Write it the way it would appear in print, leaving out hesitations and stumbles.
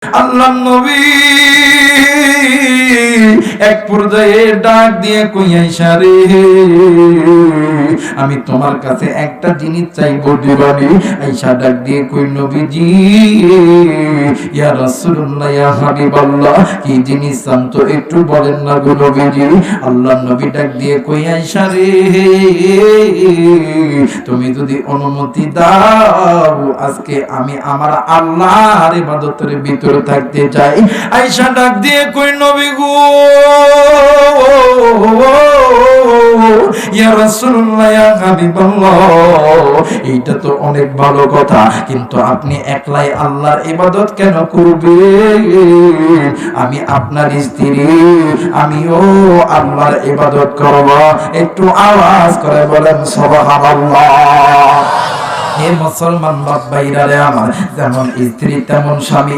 আল্লাহর নবী এক পর্যায়ে ডাক দিয়ে কই আয়েশা রে, আমি তোমার কাছে একটা জিনিস চাইবো দিবানি। আয়েশা ডাক দিয়ে কই নবীজি ইয়া রাসূলুল্লাহ ইয়া হাবিবাল্লাহ, কি জিনিস চান তো একটু বলেন না গো নবীজি। আল্লাহর নবী ডাক দিয়ে কই আয়েশা রে, তুমি যদি অনুমতি দাও আজকে আমি আমার আল্লাহর ইবাদতের ভিতরে থাকতে চাই। আয়েশা ডাক দিয়ে কই নবী গো ইয়া রাসূলুল্লাহ ইয়া হাবিবাল্লাহ, এইটা তো অনেক ভালো কথা, কিন্তু আপনি একলাই আল্লাহর ইবাদত কেন করবেন? আমি আপনার স্ত্রী, আমিও আল্লাহর ইবাদত করব। একটু আওয়াজ করে বলেন সুবহানাল্লাহ। হে মুসলমান বাপ ভাইরা রে আমার, যেমন স্ত্রী তেমন স্বামী।